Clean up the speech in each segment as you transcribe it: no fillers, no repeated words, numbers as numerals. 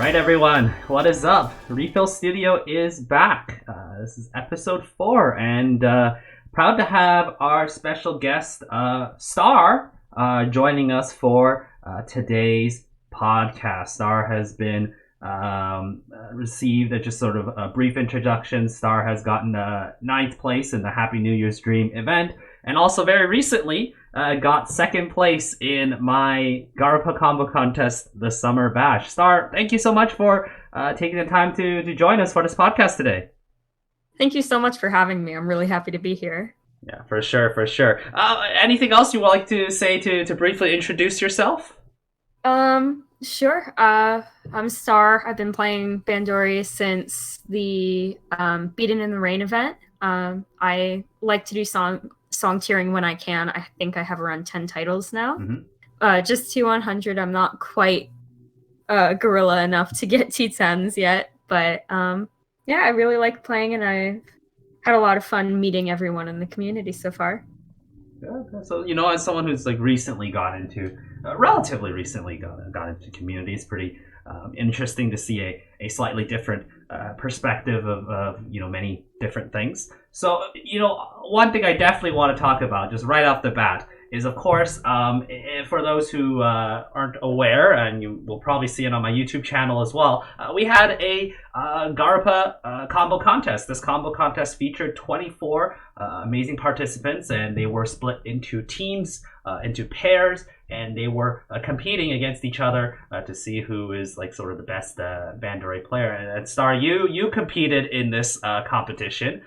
right, everyone, what is up? RePHIL Studio is back. This is episode 4, and proud to have our special guest, Star, joining us for today's podcast. Star has been received just sort of a brief introduction. Star has gotten 9th place in the Happy New Year's Dream event, and also very recently got 2nd place in my Garupa Combo Contest, the Summer Bash. Star, thank you so much for taking the time to join us for this podcast today. Thank you so much for having me. I'm really happy to be here. Yeah, for sure, for sure. Anything else you would like to say to briefly introduce yourself? Sure. I'm Star. I've been playing Bandori since the Beaten in the Rain event. I like to do song tiering when I can. I think I have around 10 titles now. Mm-hmm. Just T100. I'm not quite gorilla enough to get T10s yet, but yeah, I really like playing, and I had a lot of fun meeting everyone in the community so far. Yeah, so as someone who's relatively recently got into community, it's pretty interesting to see a slightly different perspective of many different things. So one thing I definitely want to talk about just right off the bat is, of course, for those who aren't aware, and you will probably see it on my YouTube channel as well, we had a Garupa Combo Contest. This Combo Contest featured 24 amazing participants, and they were split into teams, into pairs, and they were competing against each other to see who is sort of the best Bandori player. And Star, you competed in this competition.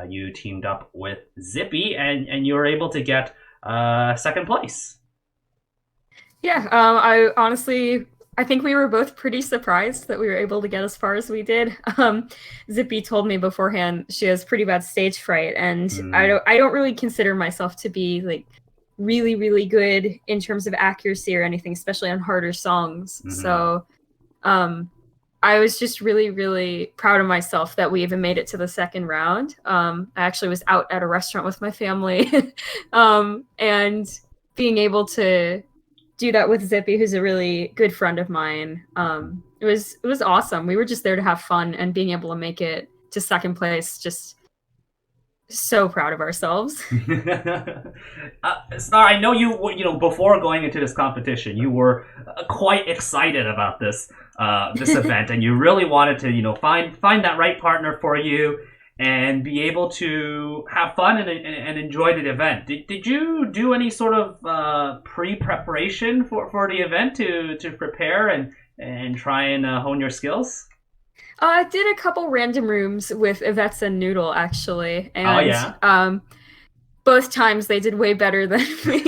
You teamed up with Zippy, and you were able to get 2nd place. Yeah, I think we were both pretty surprised that we were able to get as far as we did. Zippy told me beforehand she has pretty bad stage fright, and I don't really consider myself to be really, really good in terms of accuracy or anything, especially on harder songs. Mm-hmm. So I was just really, really proud of myself that we even made it to the 2nd round. I actually was out at a restaurant with my family, and being able to do that with Zippy, who's a really good friend of mine, it was awesome. We were just there to have fun, and being able to make it to 2nd place, just so proud of ourselves. Star, I know you before going into this competition, you were quite excited about this event, and you really wanted to find that right partner for you and be able to have fun and enjoy the event. Did you do any sort of pre-preparation for the event to prepare and try and hone your skills? I did a couple random rooms with Yvette's and Noodle, actually. And, oh, yeah? Both times they did way better than me.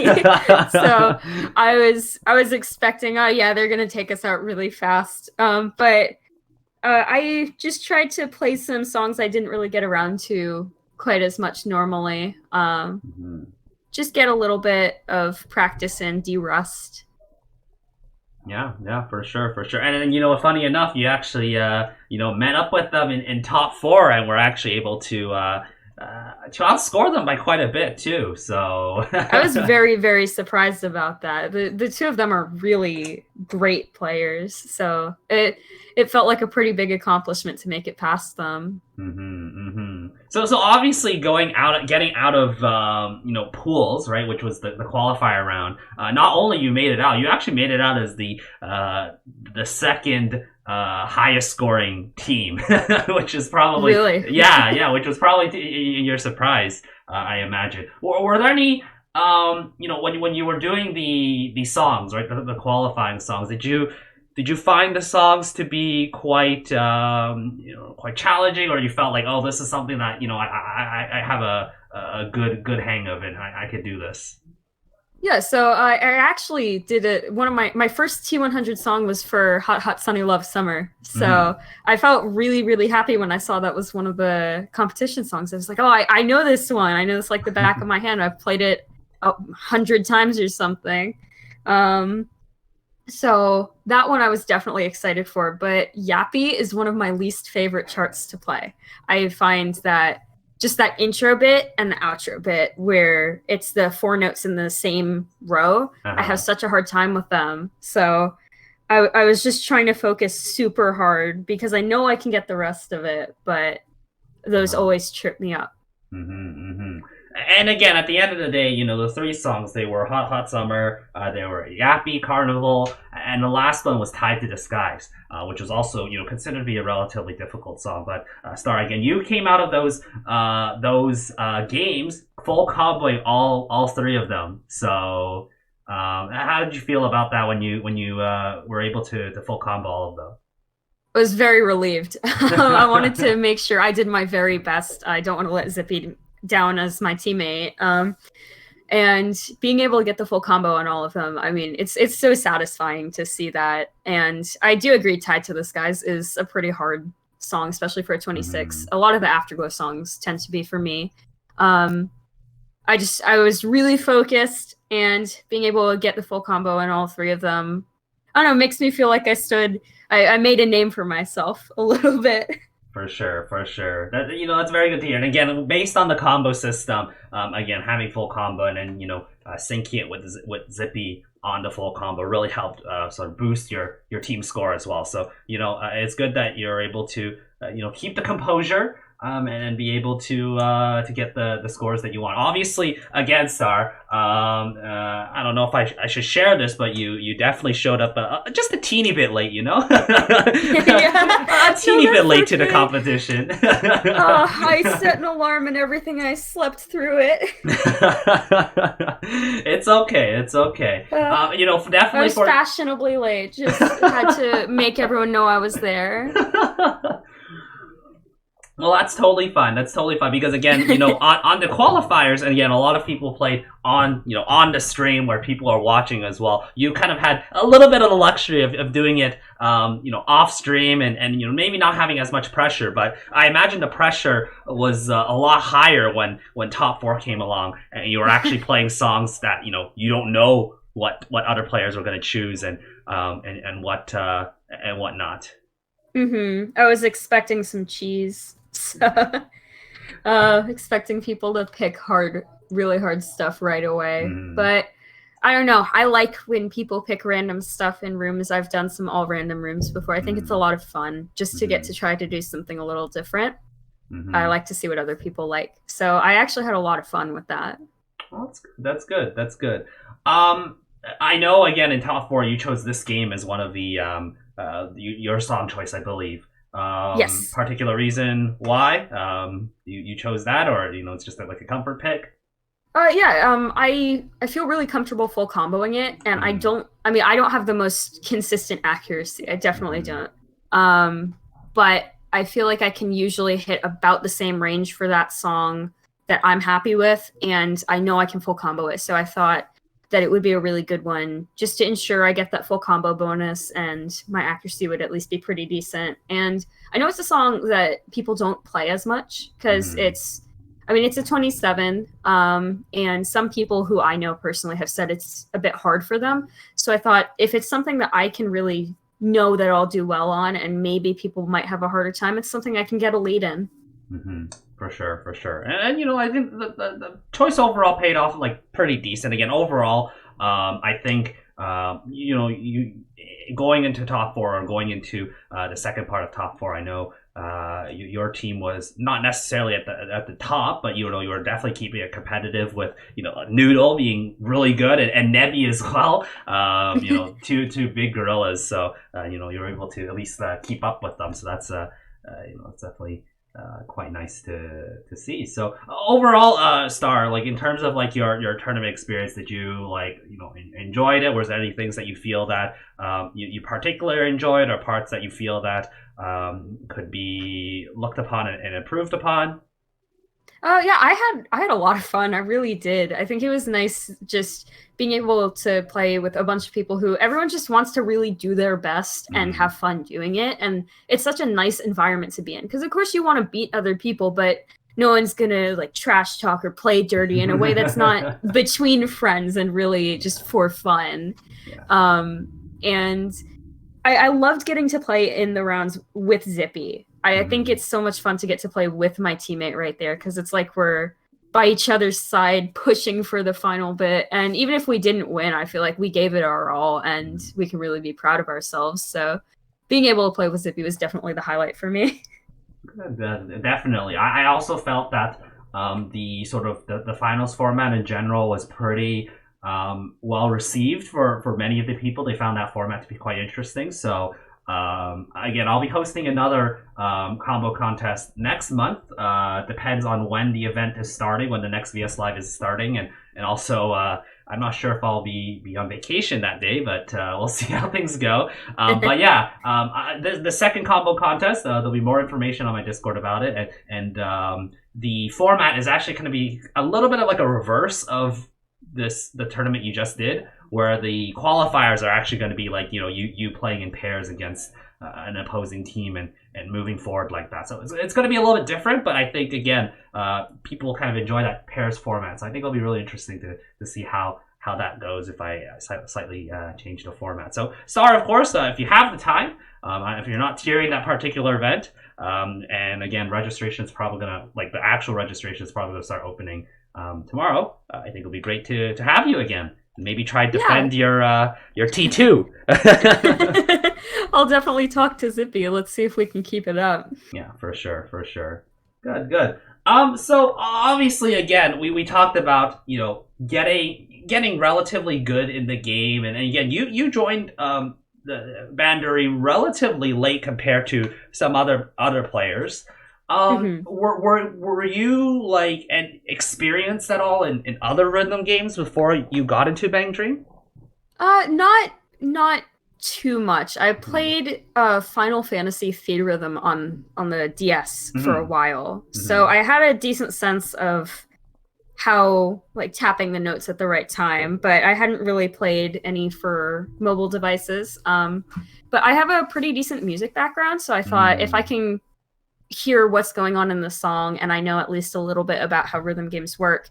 So I was expecting, they're going to take us out really fast. But I just tried to play some songs I didn't really get around to quite as much normally. Just get a little bit of practice and de-rust. Yeah, for sure. And then, funny enough, you actually, met up with them in top 4, and were actually able to outscore them by quite a bit too. So I was very, very surprised about that. The two of them are really great players, so it felt like a pretty big accomplishment to make it past them. So obviously getting out of pools, right, which was the qualifier round. Not only you made it out, you actually made it out as the 2nd highest scoring team, which is probably really which was probably your surprise, I imagine. Were there any when you were doing the songs, right, the qualifying songs, did you find the songs to be quite quite challenging, or you felt like, oh, this is something that I have a good hang of, and I could do this? Yeah, so I actually did one of my first T100 song was for Hot Hot Sunny Love Summer. So I felt really, really happy when I saw that was one of the competition songs. I was like, oh, I know this one. I know this like the back of my hand. I've played it 100 times or something. So that one I was definitely excited for. But Yappy is one of my least favorite charts to play. I find that just that intro bit and the outro bit where it's the 4 notes in the same row, I have such a hard time with them. So I was just trying to focus super hard because I know I can get the rest of it, but those always trip me up. And again, at the end of the day, the three songs, they were Hot Hot Summer, they were Yappy, Carnival, and the last one was Tied to the Skies, which was also, considered to be a relatively difficult song. But Star, again, you came out of those games full comboing all three of them. So how did you feel about that when you were able to full combo all of them? I was very relieved. I wanted to make sure I did my very best. I don't want to let Zippy down as my teammate. And being able to get the full combo on all of them, I mean, it's so satisfying to see that. And I do agree, Tied to the Skies is a pretty hard song, especially for a 26. A lot of the Afterglow songs tend to be for me. I was really focused, and being able to get the full combo on all three of them, I don't know, makes me feel like I made a name for myself a little bit. For sure. That's very good to hear. And again, based on the combo system, again, having full combo and then, syncing it with Zippy on the full combo really helped sort of boost your team score as well. So, it's good that you're able to, keep the composure, and be able to get the scores that you want. Obviously, again, Star, I don't know if I should share this, but you definitely showed up just a teeny bit late, a teeny bit late to the competition. I set an alarm and everything, and I slept through it. It's okay. Definitely. I was fashionably late. Just had to make everyone know I was there. Well, that's totally fine. Because again, on the qualifiers, and again, a lot of people played on the stream where people are watching as well. You kind of had a little bit of the luxury of doing it, off stream and maybe not having as much pressure. But I imagine the pressure was a lot higher when Top 4 came along and you were actually playing songs that you don't know what other players are going to choose and what and whatnot. I was expecting some cheese. Expecting people to pick really hard stuff right away. But I don't know. I like when people pick random stuff in rooms. I've done some all random rooms before. I think it's a lot of fun just to get to try to do something a little different. I like to see what other people like. So I actually had a lot of fun with that. Well, that's good. I know, again, in Top 4, you chose this game as one of the your song choice, I believe. Yes. Particular reason why you chose that, or it's just like a comfort pick? I feel really comfortable full comboing it, and I don't have the most consistent accuracy. I definitely don't. But I feel like I can usually hit about the same range for that song that I'm happy with, and I know I can full combo it. So I thought that it would be a really good one just to ensure I get that full combo bonus and my accuracy would at least be pretty decent. And I know it's a song that people don't play as much because it's a 27, and some people who I know personally have said it's a bit hard for them. So I thought if it's something that I can really know that I'll do well on and maybe people might have a harder time, it's something I can get a lead in. For sure. And I think the choice overall paid off pretty decent. Again, overall, I think you going into Top 4 or going into the second part of Top 4. I know your team was not necessarily at the top, but you were definitely keeping it competitive with Noodle being really good and Nebby as well. Two big gorillas. So you were able to at least keep up with them. So that's that's definitely quite nice to see. So overall, Star, in terms of your tournament experience, did you enjoyed it? Was there any things that you feel that you particularly enjoyed, or parts that you feel that could be looked upon and improved upon? Yeah, I had a lot of fun. I really did. I think it was nice just being able to play with a bunch of people who everyone just wants to really do their best and have fun doing it. And it's such a nice environment to be in. Because of course you want to beat other people, but no one's gonna trash talk or play dirty in a way that's not between friends and really just for fun. Yeah. And I loved getting to play in the rounds with Zippy. I think it's so much fun to get to play with my teammate right there because it's like we're by each other's side, pushing for the final bit. And even if we didn't win, I feel like we gave it our all, and we can really be proud of ourselves. So being able to play with Zippy was definitely the highlight for me. Definitely. I also felt that the sort of the finals format in general was pretty well received for many of the people. They found that format to be quite interesting. So again, I'll be hosting another combo contest next month. Depends on when the event is starting, when the next VS Live is starting, and also I'm not sure if I'll be on vacation that day, but we'll see how things go. But yeah, the second combo contest, there'll be more information on my Discord about it, and the format is actually going to be a little bit of like a reverse of the tournament you just did, where the qualifiers are actually going to be like, you playing in pairs against an opposing team and moving forward like that. So it's going to be a little bit different, but I think, again, people kind of enjoy that pairs format. So I think it'll be really interesting to see how that goes if I slightly change the format. So Star, of course, if you have the time, if you're not tiering that particular event, and again, registration is probably going to, like the actual registration is probably going to start opening tomorrow. I think it'll be great to have you again. Maybe try to defend your T2. I'll definitely talk to Zippy. Let's see if we can keep it up. Yeah, for sure. Good. So obviously, again, we talked about getting relatively good in the game, and again, you joined the Bandori relatively late compared to some other players. Were you like experienced at all in other rhythm games before you got into Bang Dream? Not too much. I played Final Fantasy Theatrhythm on the DS for a while, so I had a decent sense of how like tapping the notes at the right time, but I hadn't really played any for mobile devices. But I have a pretty decent music background, so I thought if I can hear what's going on in the song and I know at least a little bit about how rhythm games work,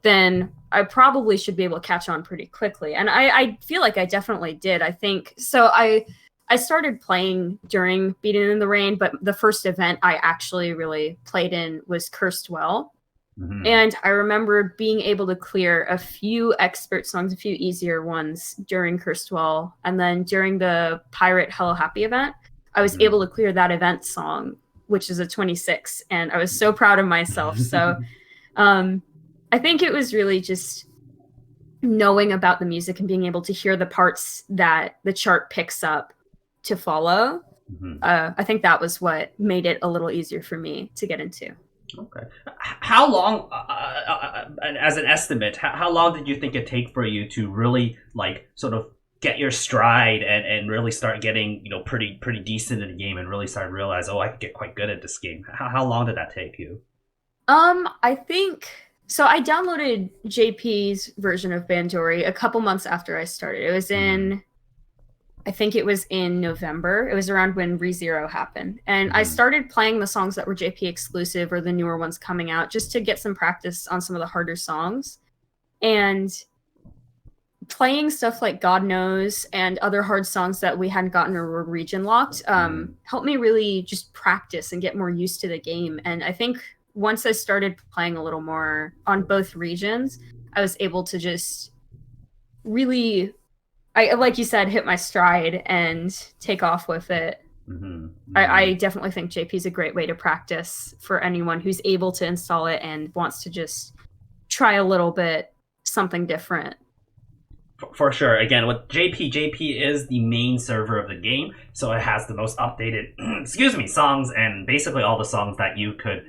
then I probably should be able to catch on pretty quickly. And I feel like I definitely did. I think so. I started playing during Beating in the Rain, but the first event I actually really played in was Cursed Well. And I remember being able to clear a few expert songs, a few easier ones during Cursed Well. And then during the Pirate Hello Happy event, I was able to clear that event song, which is a 26, and I was so proud of myself. So I think it was really just knowing about the music and being able to hear the parts that the chart picks up to follow. I think that was what made it a little easier for me to get into. Okay. How long, as an estimate, how long did you think it'd take for you to really like sort of get your stride and really start getting pretty decent in the game and really start to realize, I could get quite good at this game? How long did that take you? I think so. I downloaded JP's version of Bandori a couple months after I started. It was I think it was in November. It was around when ReZero happened. And I started playing the songs that were JP exclusive or the newer ones coming out just to get some practice on some of the harder songs. And playing stuff like God Knows and other hard songs that we hadn't gotten or were region locked helped me really just practice and get more used to the game. And I think once I started playing a little more on both regions, I was able to just really, like you said, hit my stride and take off with it. I definitely think JP is a great way to practice for anyone who's able to install it and wants to just try a little bit something different. For sure. Again, with JP is the main server of the game, so it has the most updated songs and basically all the songs that you could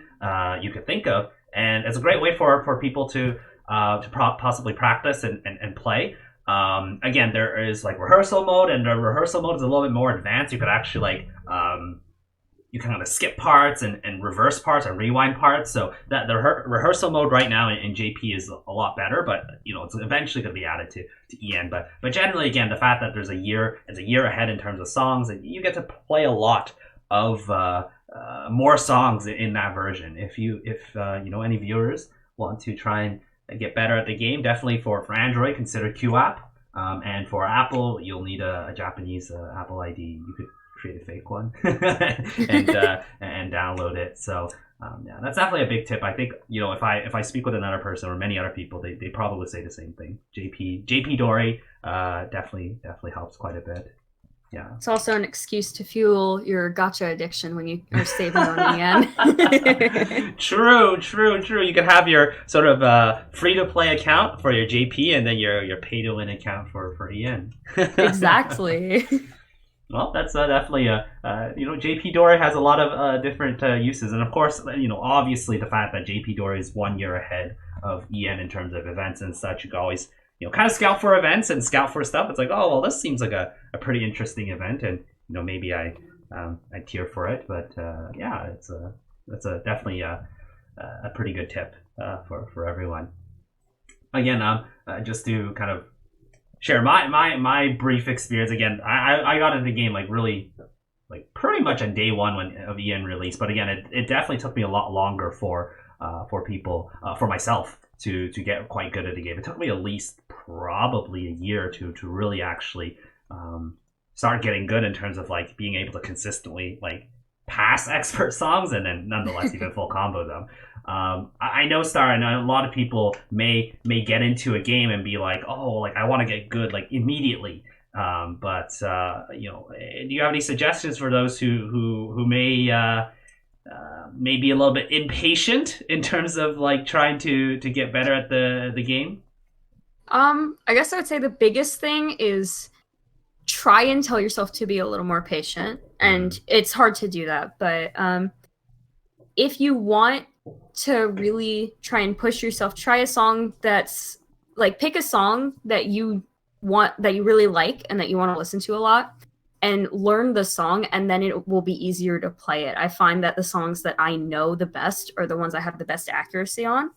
think of, and it's a great way for people to possibly practice and play. Again, there is like rehearsal mode, and the rehearsal mode is a little bit more advanced. You could actually you can kind of skip parts and reverse parts and rewind parts. So that the rehearsal mode right now in JP is a lot better, but it's eventually going to be added to EN. But generally, again, the fact that it's a year ahead in terms of songs, and you get to play a lot of more songs in that version. If any viewers want to try and get better at the game, definitely for Android, consider QApp, and for Apple, you'll need a Japanese Apple ID. You could create a fake one and download it. So Yeah, that's definitely a big tip. I think, if I speak with another person or many other people, they probably say the same thing. JP Dory definitely helps quite a bit. Yeah. It's also an excuse to fuel your gacha addiction when you are saving on EN. True. You can have your sort of free to play account for your JP, and then your pay to win account for EN. Exactly. Well, that's definitely JP Dory has a lot of different uses, and of course, obviously the fact that JP Dory is 1 year ahead of EN in terms of events and such, you can always kind of scout for events and scout for stuff. It's like, oh well, this seems like a pretty interesting event, and maybe I tier for it, but yeah, that's definitely a pretty good tip for everyone. Again, just to kind of share my brief experience. Again, I got into the game really pretty much on day one of EN release, but again, it definitely took me a lot longer for people for myself to get quite good at the game. It took me at least probably a year or two to really actually start getting good in terms of being able to consistently pass expert songs and then nonetheless even full combo them. I know, Star, I know a lot of people may get into a game and be like, oh, I want to get good immediately. But do you have any suggestions for those who may be a little bit impatient in terms of trying to get better at the game? I guess I would say the biggest thing is try and tell yourself to be a little more patient, and it's hard to do that, but if you want to really try and push yourself, try a song that's pick a song that you really like and that you want to listen to a lot, and learn the song, and then it will be easier to play it. I find that the songs that I know the best are the ones I have the best accuracy on.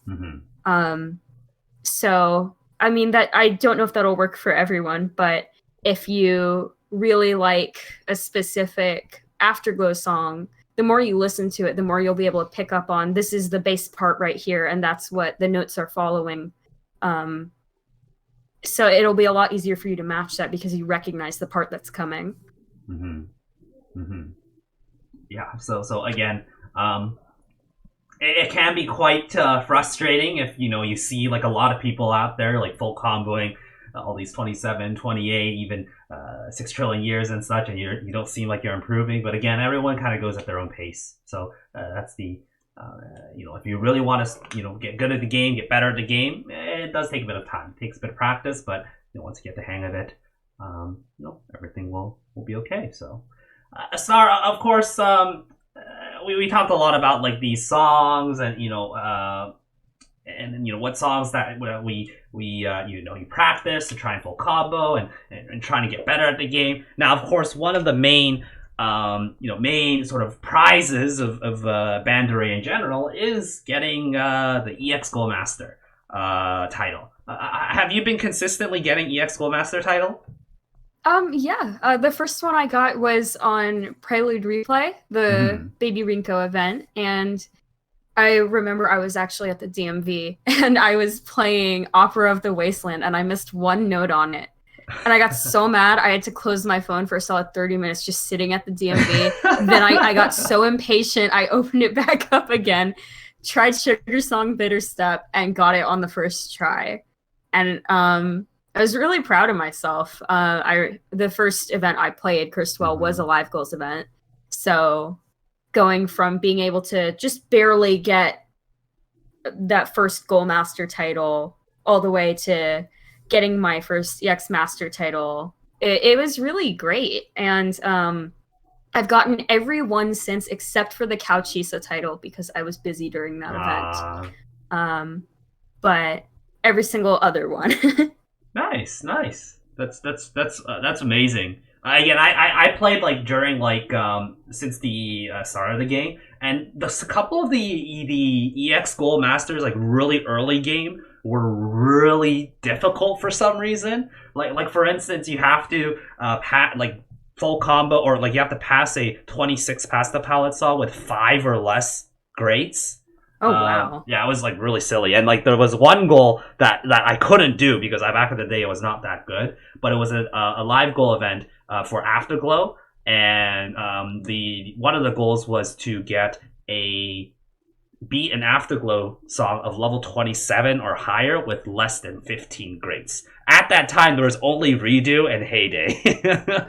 So I mean, that I don't know if that'll work for everyone, but if you really like a specific Afterglow song, the more you listen to it, the more you'll be able to pick up on, this is the bass part right here, and that's what the notes are following. So it'll be a lot easier for you to match that because you recognize the part that's coming. Yeah. So again, it can be quite frustrating if you see a lot of people out there full comboing all these 27, 28, even 6 trillion years and such, and you don't seem like you're improving. But again, everyone kind of goes at their own pace. So that's the if you really want to get good at the game, get better at the game, it does take a bit of time. It takes a bit of practice, but once you get the hang of it, everything will be okay. So Star, of course, we talked a lot about these songs and what songs that you practice to try and full combo and trying to get better at the game. Now, of course, one of the main sort of prizes of Bandori in general is getting the EX Goldmaster title. Have you been consistently getting EX Goldmaster title? Yeah. The first one I got was on Prelude Replay, the Baby Rinko event, and I remember I was actually at the DMV and I was playing Opera of the Wasteland and I missed one note on it. And I got so mad, I had to close my phone for a solid 30 minutes just sitting at the DMV. Then I got so impatient, I opened it back up again, tried Sugar Song Bitter Step, and got it on the first try. And I was really proud of myself. The first event I played, Cursed-Well, was a Live Goals event. So going from being able to just barely get that first Goal Master title all the way to getting my first EX Master title, it was really great. And I've gotten every one since except for the Couchisa title because I was busy during that event. But every single other one. Nice. That's amazing. Again, I played during since the start of the game, and a couple of the EX Gold Masters really early game were really difficult for some reason. Like for instance, you have to full combo, or you have to pass a 26 past the palette saw with 5 or less greats. Oh wow! Yeah, it was really silly, and there was one goal that I couldn't do because back in the day it was not that good, but it was a live goal event for Afterglow, and the one of the goals was to get a beat an Afterglow song of level 27 or higher with less than 15 greats. At that time, there was only Redo and Heyday.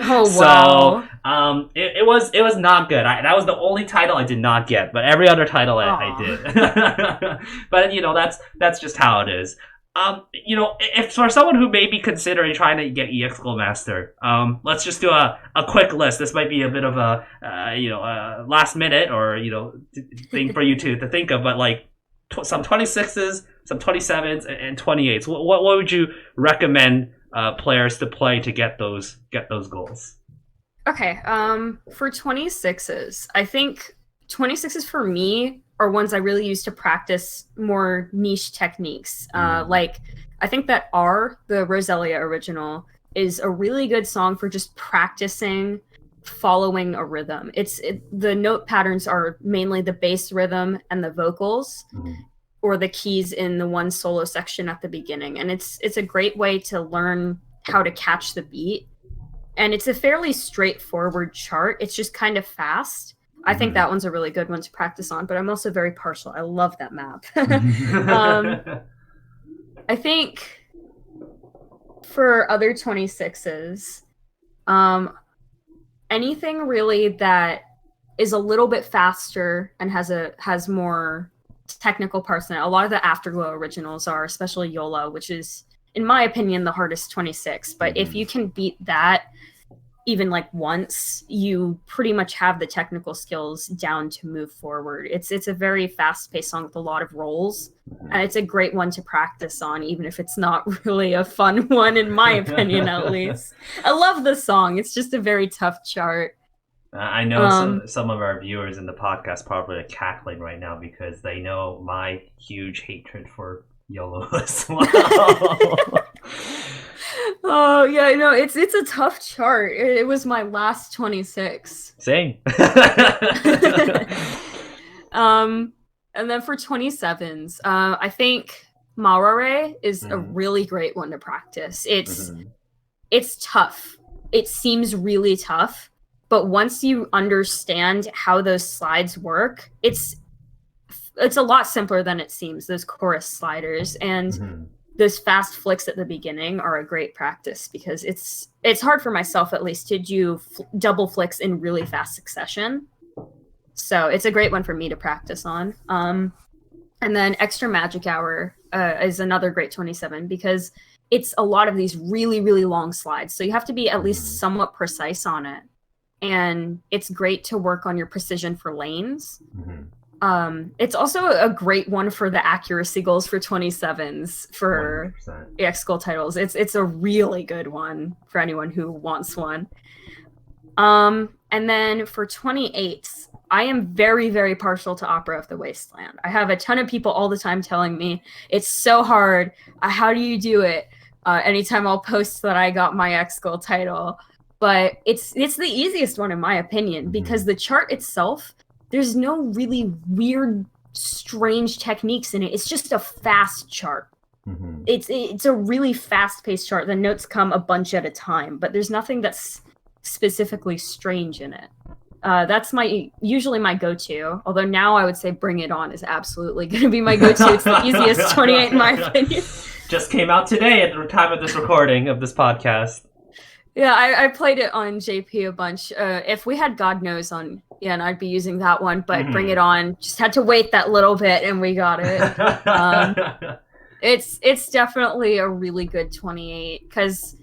Oh wow! So it was not good. That was the only title I did not get, but every other title I did. But that's just how it is. If for someone who may be considering trying to get EX Master, let's just do a quick list. This might be a bit of a last minute or thing for you to think of, but like some 26s, some 27s, and 28s. What would you recommend players to play to get those goals? Okay, for 26s, I think 26s for me are ones I really use to practice more niche techniques. Like, I think that the Roselia original, is a really good song for just practicing following a rhythm. The note patterns are mainly the bass rhythm and the vocals, or the keys in the one solo section at the beginning. And it's a great way to learn how to catch the beat. And it's a fairly straightforward chart. It's just kind of fast. I think that one's a really good one to practice on, but I'm also very partial. I love that map. I think for other 26s, anything really that is a little bit faster and has more technical parts in it. A lot of the Afterglow originals are, especially Yola, which is, in my opinion, the hardest 26. But if you can beat that even like once, you pretty much have the technical skills down to move forward. It's a very fast-paced song with a lot of rolls, and it's a great one to practice on, even if it's not really a fun one, in my opinion, at least. I love the song. It's just a very tough chart. I know some of our viewers in the podcast probably are cackling right now because they know my huge hatred for YOLO as well. Oh yeah, I know it's a tough chart. It was my last 26. Same. And then for 27s, I think Maorare is a really great one to practice. It's tough. It seems really tough, but once you understand how those slides work, it's a lot simpler than it seems. Those chorus sliders and those fast flicks at the beginning are a great practice because it's hard for myself, at least, to do double flicks in really fast succession. So it's a great one for me to practice on. And then Extra Magic Hour is another great 27 because it's a lot of these really, really long slides. So you have to be at least somewhat precise on it. And it's great to work on your precision for lanes. It's also a great one for the accuracy goals for 27s for 100%. EX Gold titles. It's a really good one for anyone who wants one. And then for 28s, I am very, very partial to Opera of the Wasteland. I have a ton of people all the time telling me it's so hard. How do you do it? Anytime I'll post that I got my EX Gold title, but it's the easiest one in my opinion because the chart itself, there's no really weird, strange techniques in it. It's just a fast chart. It's a really fast-paced chart. The notes come a bunch at a time, but there's nothing that's specifically strange in it. That's usually my go-to. Although now I would say Bring It On is absolutely going to be my go-to. It's the easiest 28 in my opinion. Just came out today at the time of this recording of this podcast. Yeah, I played it on JP a bunch. If we had God Knows on, and I'd be using that one, but Bring It On, just had to wait that little bit and we got it. It's definitely a really good 28 because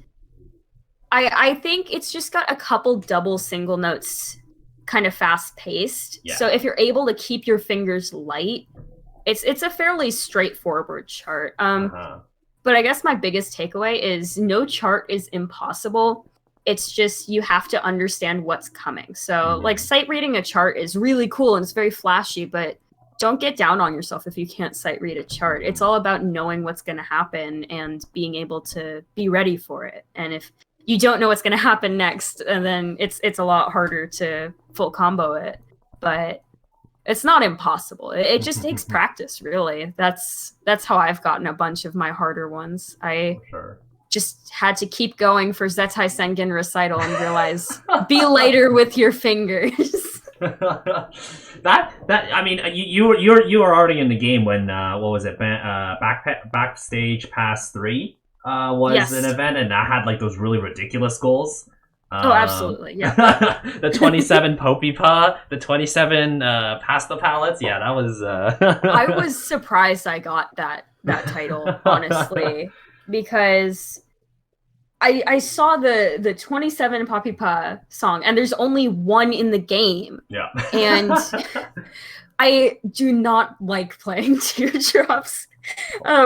I think it's just got a couple double single notes kind of fast paced. Yeah. So if you're able to keep your fingers light, it's a fairly straightforward chart. But I guess my biggest takeaway is no chart is impossible. It's just you have to understand what's coming. So like sight reading a chart is really cool and it's very flashy, but don't get down on yourself if you can't sight read a chart. It's all about knowing what's going to happen and being able to be ready for it. And if you don't know what's going to happen next, and then it's a lot harder to full combo it. But it's not impossible. It just takes practice, really. That's how I've gotten a bunch of my harder ones. I just had to keep going for Zetai Sengen Recital and realize, be lighter with your fingers. I mean, you were already in the game when what was it? Backstage Pass 3 was an Yes. event, and that had like those really ridiculous goals. Oh, absolutely. Yeah. The 27 Popipa, the 27 Pasta Pallets. Yeah, that was. I was surprised I got that title, honestly, because I saw the 27 Poppy Pa song, and there's only one in the game. Yeah. And I do not like playing Teardrops,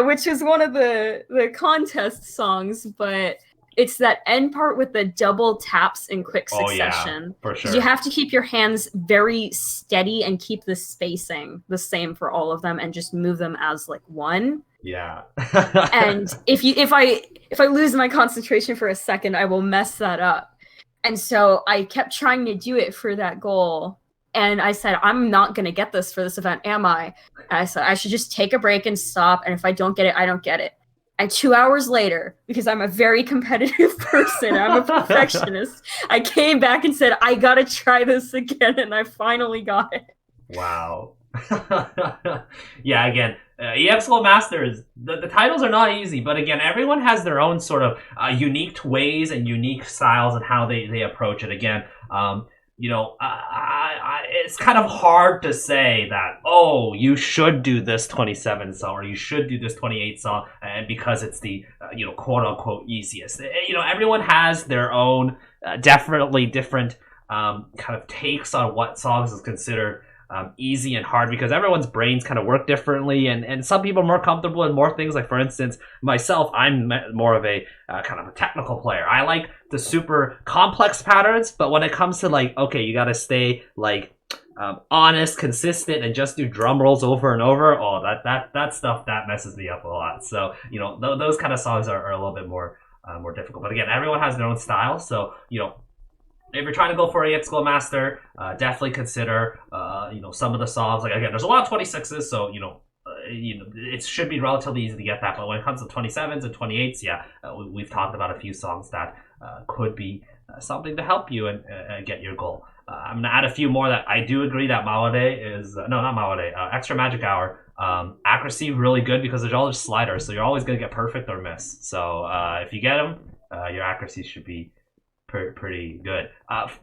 which is one of the contest songs, but it's that end part with the double taps in quick succession. Yeah, for sure. You have to keep your hands very steady and keep the spacing the same for all of them and just move them as like one. Yeah. And if I lose my concentration for a second, I will mess that up. And so I kept trying to do it for that goal. And I said, I'm not going to get this for this event, am I? And I said, I should just take a break and stop. And if I don't get it, I don't get it. And 2 hours later, because I'm a very competitive person, I'm a perfectionist, I came back and said, I got to try this again. And I finally got it. Wow. Yeah, again, EX Gold Masters, the titles are not easy, but again, everyone has their own sort of unique ways and unique styles and how they approach it. Again, it's kind of hard to say that, oh, you should do this 27 song or you should do this 28 song, and because it's the quote unquote easiest. Everyone has their own definitely different kind of takes on what songs is considered easy and hard, because everyone's brains kind of work differently, and some people are more comfortable in more things. Like, for instance, myself, I'm more of a kind of a technical player. I like the super complex patterns, but when it comes to like, okay, you got to stay like honest, consistent, and just do drum rolls over and over, that stuff that messes me up a lot. So those kind of songs are a little bit more difficult. But again, everyone has their own style, so if you're trying to go for EX Gold Master, definitely consider, some of the songs. Like, again, there's a lot of 26s, so, it should be relatively easy to get that. But when it comes to 27s and 28s, yeah, we've talked about a few songs that could be something to help you and get your goal. I'm going to add a few more that I do agree that Mawade is, no, not Mawade, Extra Magic Hour. Accuracy really good because there's all those sliders, so you're always going to get perfect or miss. So if you get them, your accuracy should be pretty good.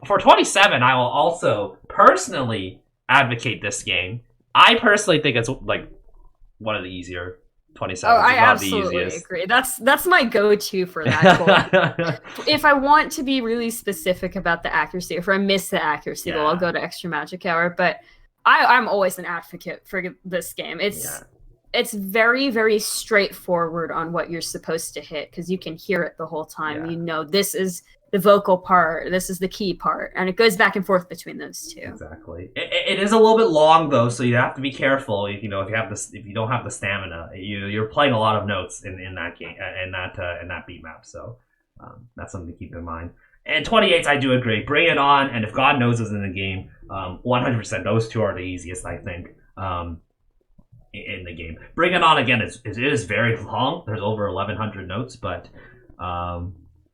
For 27, I will also personally advocate this game. I personally think it's like one of the easier 27. Oh, I absolutely agree. That's my go-to for that goal. If I want to be really specific about the accuracy, if I miss the accuracy, I'll go to Extra Magic Hour. But I'm always an advocate for this game. It's very, very straightforward on what you're supposed to hit, because you can hear it the whole time. This is the vocal part, this is the key part, and it goes back and forth between those two. Exactly. It is a little bit long though, so you have to be careful. If you don't have the stamina, you're playing a lot of notes in that game, in that beat map. So that's something to keep in mind. And 28s, I do agree. Bring It On, and If God Knows is in the game, 100%. Those two are the easiest, I think, in the game. Bring It On, again, it is very long. There's over 1,100 notes, but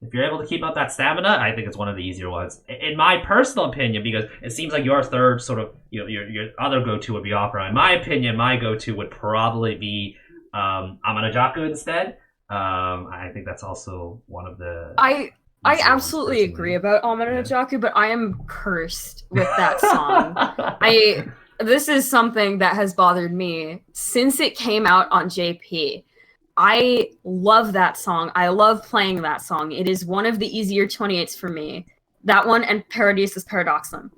if you're able to keep up that stamina, I think it's one of the easier ones. In my personal opinion, because it seems like your third sort of, your other go-to would be Opera. In my opinion, my go-to would probably be Amanajaku instead. I think that's also one of the... I absolutely agree about Amanajaku, but I am cursed with that song. This is something that has bothered me since it came out on JP. I love that song. I love playing that song. It is one of the easier 28s for me. That one and Paradisus Paradoxum.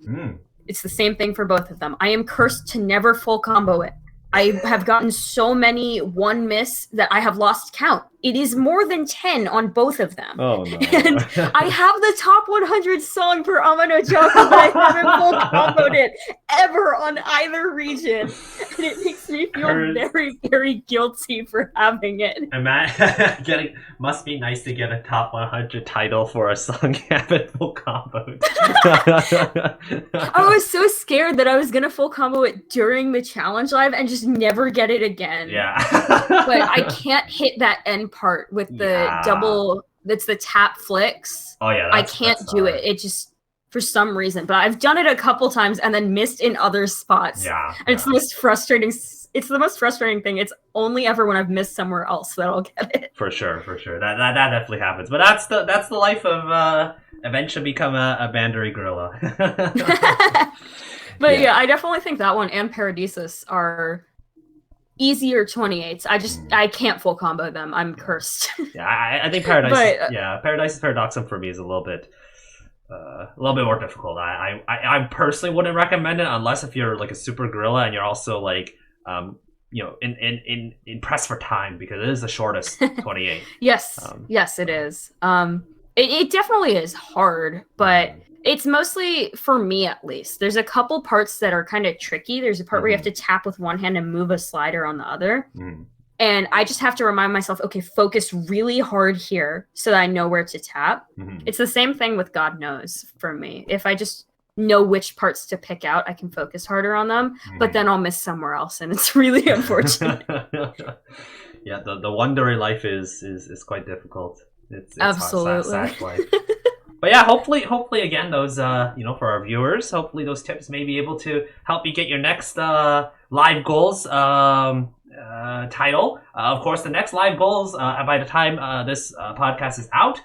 It's the same thing for both of them. I am cursed to never full combo it. I have gotten so many one miss that I have lost count. It is more than 10 on both of them. Oh, no. And I have the top 100 song for Amanojaku, but I haven't full comboed it ever on either region. And it makes me feel very, very guilty for having it. Must be nice to get a top 100 title for a song you haven't full comboed. I was so scared that I was going to full combo it during the challenge live and just never get it again. Yeah. But I can't hit that end part with the double, that's the tap flicks. Oh yeah, I can't do it. It just, for some reason, but I've done it a couple times and then missed in other spots. Yeah. And it's the most frustrating. It's the most frustrating thing. It's only ever when I've missed somewhere else that I'll get it. For sure. That definitely happens. But that's the life of eventually become a Bandori gorilla. But yeah, I definitely think that one and Paradisus are easier 28s. I can't full combo them. I'm cursed. Yeah, I think Paradise. Paradise Paradoxum for me is a little bit more difficult. I personally wouldn't recommend it unless if you're like a super gorilla and you're also like in press for time, because it is the shortest 28. Yes, it is. It definitely is hard, but it's mostly, for me at least, there's a couple parts that are kind of tricky. There's a part where you have to tap with one hand and move a slider on the other. And I just have to remind myself, okay, focus really hard here so that I know where to tap. It's the same thing with God Knows for me. If I just know which parts to pick out, I can focus harder on them, but then I'll miss somewhere else, and it's really unfortunate. Yeah, the Wondery life is quite difficult. It's absolutely sad life. But yeah, hopefully again, those for our viewers, hopefully those tips may be able to help you get your next live goals title. Of course, the next live goals by the time this podcast is out,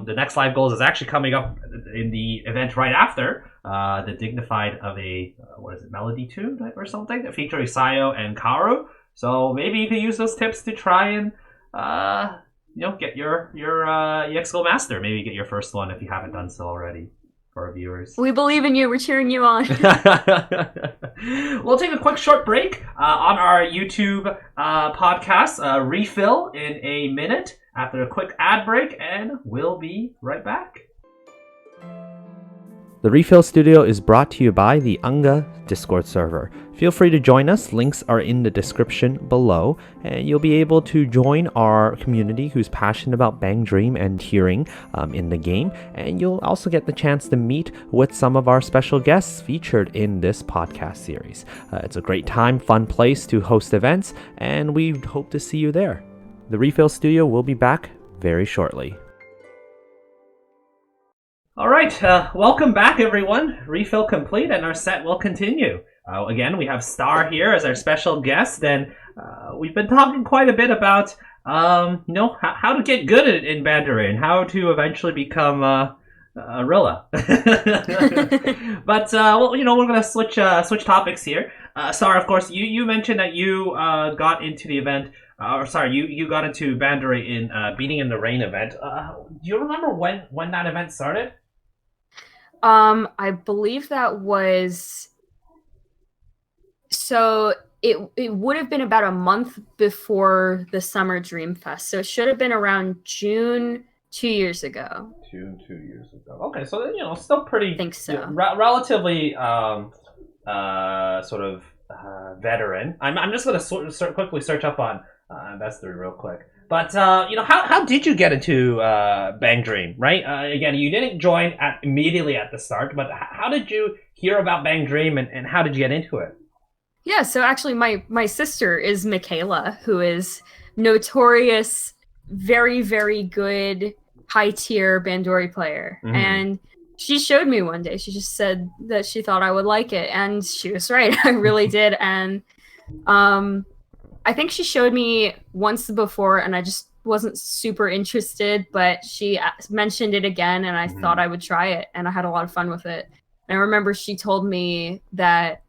the next live goals is actually coming up in the event right after the Dignified of a Melody Tune or something, featuring Sayo and Kaoru. So maybe you can use those tips to try and get your EXO Master. Maybe get your first one if you haven't done so already. For our viewers, we believe in you. We're cheering you on. We'll take a quick short break on our YouTube podcast, RePHIL, in a minute after a quick ad break, and we'll be right back. The RePHIL Studio is brought to you by the UNGA Discord server. Feel free to join us. Links are in the description below, and you'll be able to join our community who's passionate about Bang Dream and tiering in the game, and you'll also get the chance to meet with some of our special guests featured in this podcast series. It's a great time, fun place to host events, and we hope to see you there. The RePHIL Studio will be back very shortly. All right, welcome back, everyone. RePHIL complete, and our set will continue. Again, we have Star here as our special guest, and we've been talking quite a bit about, how to get good in Bandori and how to eventually become a Rilla. But we're going to switch topics here. Star, of course, you mentioned that you got into the event. You got into Bandori in Beating in the Rain event. Do you remember when that event started? I believe that was... So it would have been about a month before the Summer Dream Fest. So it should have been around June 2 years ago. June 2 years ago. Okay, so still pretty... I think so. Relatively veteran. I'm just going to quickly search up on Bandori real quick. But how did you get into Bang Dream? Right? Again, you didn't join immediately at the start, but how did you hear about Bang Dream and how did you get into it? Yeah, so actually my sister is Michaela, who is notorious, very, very good high-tier Bandori player. Mm-hmm. And she showed me one day. She just said that she thought I would like it, and she was right. I really did. And I think she showed me once before, and I just wasn't super interested, but she mentioned it again, and I thought I would try it, and I had a lot of fun with it. And I remember she told me that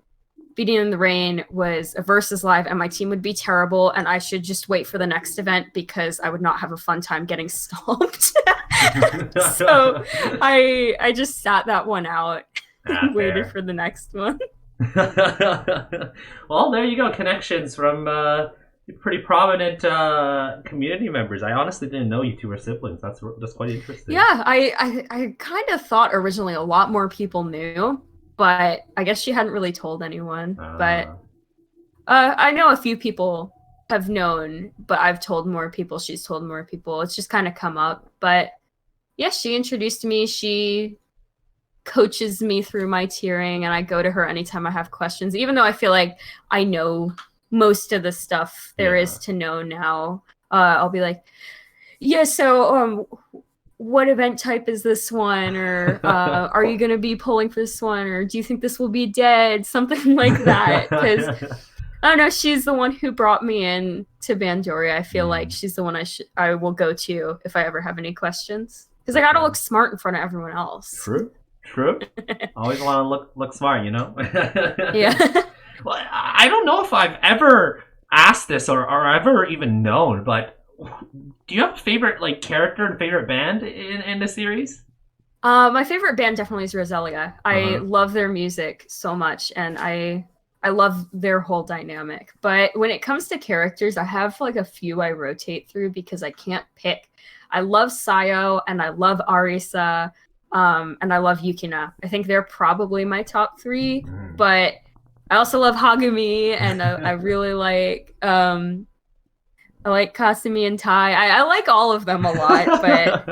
Beating in the Rain was a versus live, and my team would be terrible, and I should just wait for the next event because I would not have a fun time getting stomped. So I just sat that one out and waited for the next one. Well, there you go. Connections from pretty prominent community members. I honestly didn't know you two were siblings. That's quite interesting. Yeah, I kind of thought originally a lot more people knew, but I guess she hadn't really told anyone. But I know a few people have known, but I've told more people. She's told more people. It's just kind of come up. But yeah, she introduced me. She coaches me through my tiering, and I go to her anytime I have questions, even though I feel like I know most of the stuff there is to know now. I'll be like, yeah, so what event type is this one, or are you going to be pulling for this one, or do you think this will be dead, something like that. Because I don't know, she's the one who brought me in to Bandori. I feel like she's the one I will go to if I ever have any questions, because I gotta look smart in front of everyone else. True. Always want to look smart, you know. Yeah. Well, I don't know if I've ever asked this or ever even known, but do you have a favorite like character and favorite band in the series? My favorite band definitely is Roselia. I love their music so much, and I love their whole dynamic. But when it comes to characters, I have like a few I rotate through because I can't pick. I love Sayo and I love Arisa, and I love Yukina. I think they're probably my top three, but I also love Hagumi, and I really like I like Kasumi and Tai. I like all of them a lot, but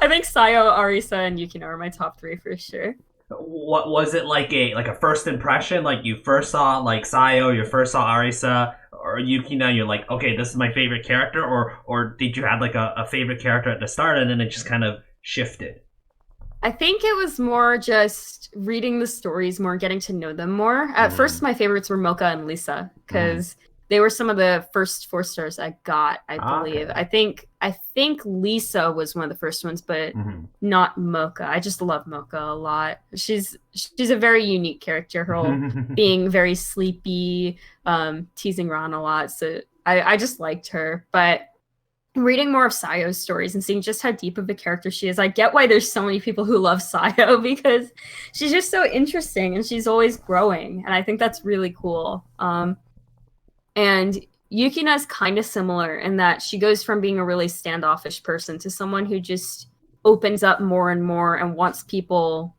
I think Sayo, Arisa, and Yukina are my top three for sure. What was it like a first impression? Like you first saw like Sayo, you first saw Arisa or Yukina, you're like, okay, this is my favorite character, or did you have like a favorite character at the start and then it just kind of shifted? I think it was more just reading the stories more, getting to know them more. At first, my favorites were Mocha and Lisa because they were some of the first 4 stars I got, I believe. Okay. I think Lisa was one of the first ones, but not Mocha. I just love Mocha a lot. She's a very unique character, her whole being very sleepy, teasing Ron a lot. So I just liked her. But reading more of Sayo's stories and seeing just how deep of a character she is, I get why there's so many people who love Sayo, because she's just so interesting and she's always growing. And I think that's really cool. And Yukina is kind of similar in that she goes from being a really standoffish person to someone who just opens up more and more and wants people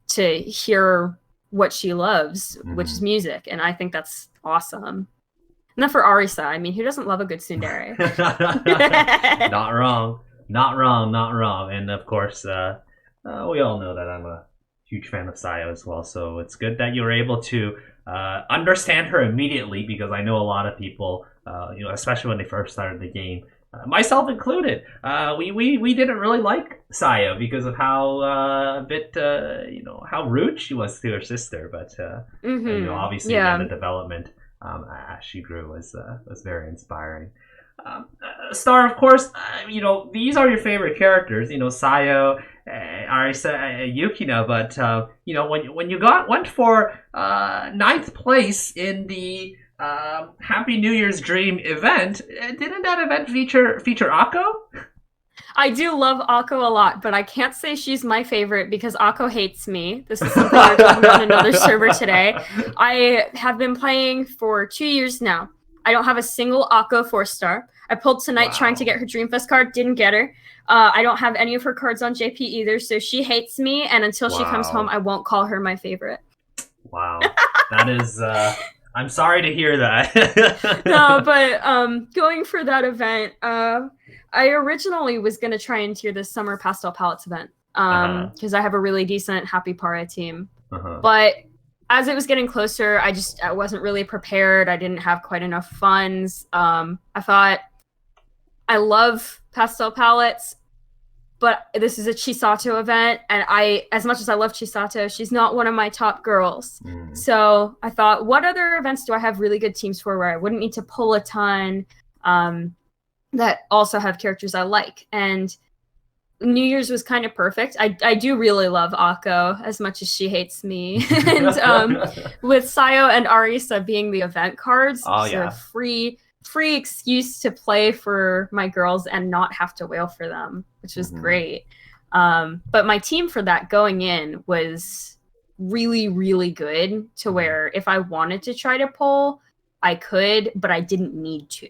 to hear what she loves, which is music. And I think that's awesome. And then for Arisa, I mean, who doesn't love a good tsundere? Not wrong. And of course, we all know that I'm a huge fan of Sayo as well. So it's good that you were able to understand her immediately, because I know a lot of people, especially when they first started the game, myself included, we didn't really like Sayo because of how how rude she was to her sister. But obviously the development as she grew was very inspiring. Star, of course, these are your favorite characters, Sayo, Arisa, Yukina, but when you went for 9th place in the Happy New Year's Dream event, didn't that event feature Akko? I do love Akko a lot, but I can't say she's my favorite because Akko hates me. This is something we were talking about on another server today. I have been playing for 2 years now. I don't have a single Akko 4-star. I pulled tonight trying to get her Dreamfest card, didn't get her. I don't have any of her cards on JP either, so she hates me, and until she comes home, I won't call her my favorite. Wow. That is... I'm sorry to hear that. No, but going for that event, I originally was going to try and tier this summer Pastel Palettes event because I have a really decent Happy Para team. But as it was getting closer, I wasn't really prepared. I didn't have quite enough funds. I thought, I love Pastel Palettes, but this is a Chisato event, and as much as I love Chisato, she's not one of my top girls. So I thought, what other events do I have really good teams for where I wouldn't need to pull a ton that also have characters I like? And New Year's was kind of perfect. I do really love Akko as much as she hates me. And with Sayo and Arisa being the event cards, so free excuse to play for my girls and not have to wail for them, which was great. But my team for that going in was really, really good to where if I wanted to try to pull, I could, but I didn't need to.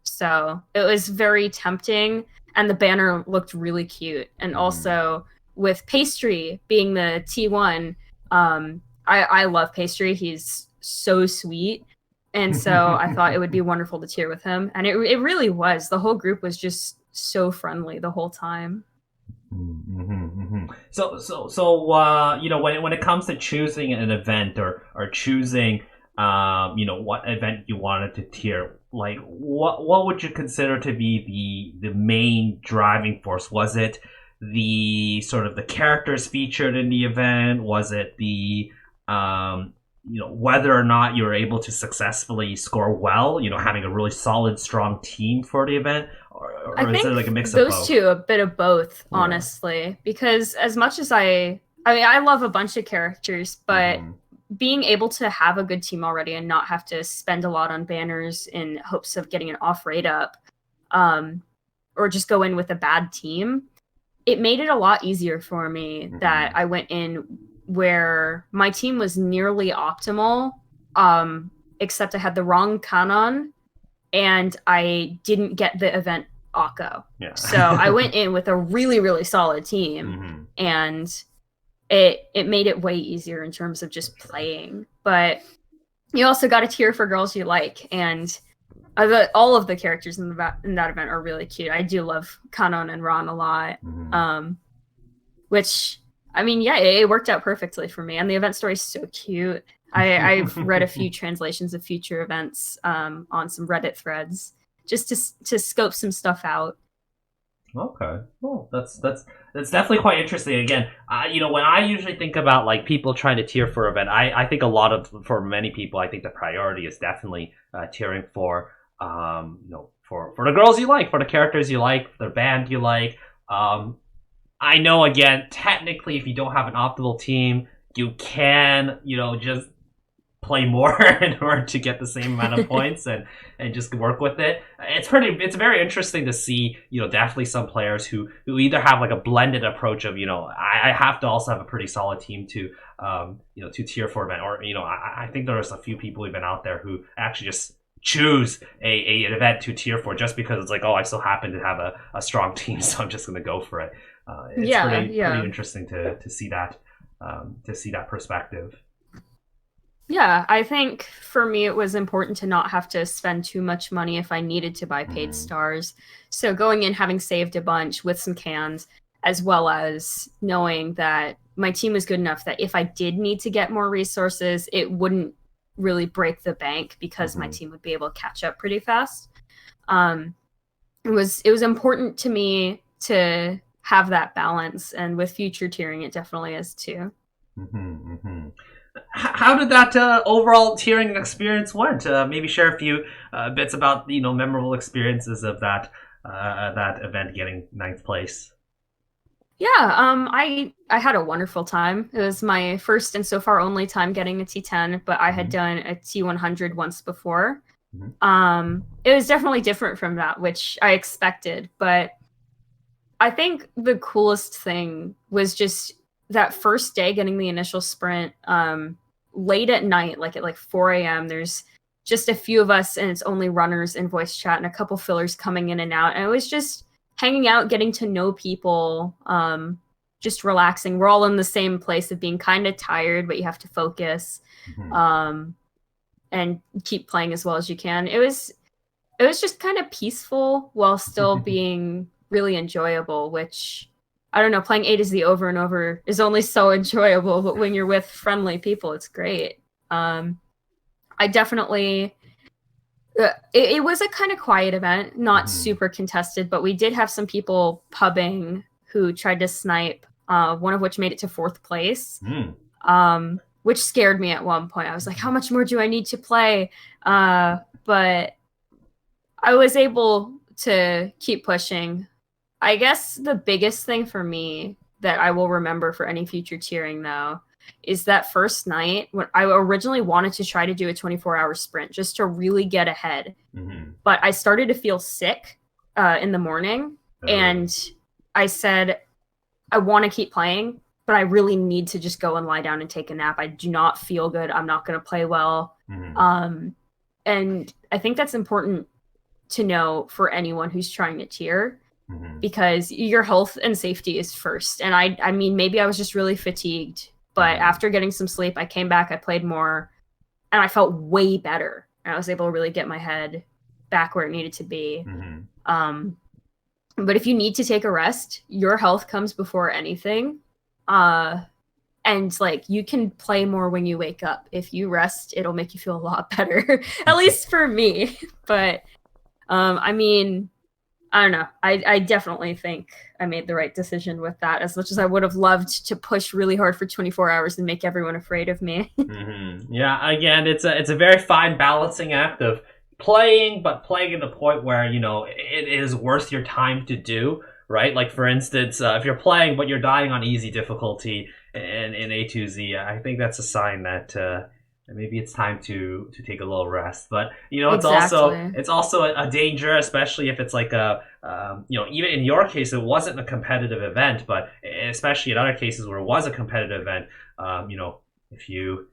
So it was very tempting, and the banner looked really cute. And also with Pastry being the T1, I love Pastry. He's so sweet. And so I thought it would be wonderful to tier with him. And it really was. The whole group was just so friendly the whole time. So when it comes to choosing an event or choosing what event you wanted to tier, like what would you consider to be the main driving force? Was it the sort of the characters featured in the event? Was it the whether or not you were able to successfully score well, having a really solid, strong team for the event, I or is think it like a mix of those both? two, a bit of both, Yeah. honestly. Because as much as I mean, I love a bunch of characters, but being able to have a good team already and not have to spend a lot on banners in hopes of getting an off rate up, or just go in with a bad team, it made it a lot easier for me that I went in where my team was nearly optimal, except I had the wrong Kanon and I didn't get the event Akko. Yeah. So I went in with a really, really solid team, and it made it way easier in terms of just playing. But you also got a tier for girls you like, and all of the characters in that event are really cute. I do love Kanon and Ron a lot, which, I mean, yeah, it worked out perfectly for me. And the event story is so cute. I've read a few translations of future events on some Reddit threads just to scope some stuff out. Okay. Well, that's definitely quite interesting. Again, when I usually think about like people trying to tier for an event, I think for many people, I think the priority is definitely tiering for for the girls you like, for the characters you like, the band you like. I know, again, technically, if you don't have an optimal team, you can just play more in order to get the same amount of points and just work with it. It's very interesting to see, definitely some players who either have like a blended approach of, I have to also have a pretty solid team to to tier for event, or I think there's a few people who've been out there who actually just choose an event to tier for just because it's like, oh, I still happen to have a strong team, so I'm just going to go for it. It's pretty interesting to see that perspective. Yeah, I think for me it was important to not have to spend too much money if I needed to buy paid stars. So going in having saved a bunch with some cans, as well as knowing that my team was good enough that if I did need to get more resources, it wouldn't really break the bank because my team would be able to catch up pretty fast. It was important to me to have that balance, and with future tiering, it definitely is too. How did that overall tiering experience went? Maybe share a few bits about memorable experiences of that event getting 9th place. Yeah, I had a wonderful time. It was my first and so far only time getting a T10, but I had done a T100 once before. It was definitely different from that, which I expected, but I think the coolest thing was just that first day getting the initial sprint late at night, like at 4 a.m. There's just a few of us and it's only runners in voice chat and a couple fillers coming in and out. And it was just hanging out, getting to know people, just relaxing. We're all in the same place of being kind of tired, but you have to focus and keep playing as well as you can. It was just kind of peaceful while still being really enjoyable, which, I don't know, playing A to Z over and over is only so enjoyable, but when you're with friendly people, it's great. I definitely... It was a kind of quiet event, not super contested, but we did have some people pubbing who tried to snipe, one of which made it to 4th place, which scared me at one point. I was like, how much more do I need to play? But I was able to keep pushing. I guess the biggest thing for me that I will remember for any future tiering, though, is that first night when I originally wanted to try to do a 24-hour sprint just to really get ahead. But I started to feel sick in the morning, and I said, I want to keep playing, but I really need to just go and lie down and take a nap. I do not feel good. I'm not going to play well. And I think that's important to know for anyone who's trying to tier, because your health and safety is first. And I mean, maybe I was just really fatigued, but after getting some sleep, I came back, I played more, and I felt way better. And I was able to really get my head back where it needed to be. But if you need to take a rest, your health comes before anything. And And like you can play more when you wake up. If you rest, it'll make you feel a lot better. At least for me. But I mean, I don't know. I definitely think I made the right decision with that, as much as I would have loved to push really hard for 24 hours and make everyone afraid of me. Yeah, again, it's a very fine balancing act of playing, but playing at the point where, it is worth your time to do, right? Like, for instance, if you're playing but you're dying on easy difficulty in A2Z, I think that's a sign that maybe it's time to take a little rest. But it's also a danger, especially if it's like a even in your case it wasn't a competitive event, but especially in other cases where it was a competitive event, if you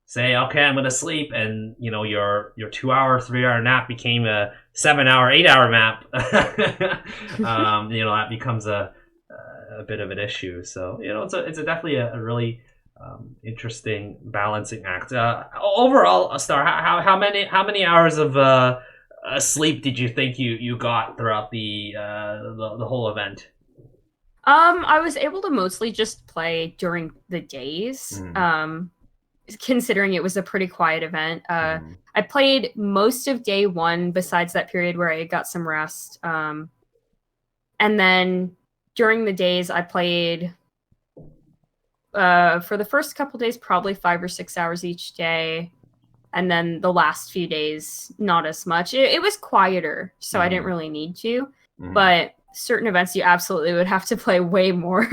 say, okay, I'm gonna sleep, and your 2 hour 3 hour nap became a 7 hour 8 hour nap, that becomes a bit of an issue. So it's definitely a really interesting balancing act. Overall, Star, how many hours of sleep did you think you got throughout the whole event? I was able to mostly just play during the days. Considering it was a pretty quiet event. I played most of day one, besides that period where I got some rest. And then during the days, I played for the first couple days, probably 5 or 6 hours each day. And then the last few days, not as much. It was quieter, so I didn't really need to. But certain events, you absolutely would have to play way more.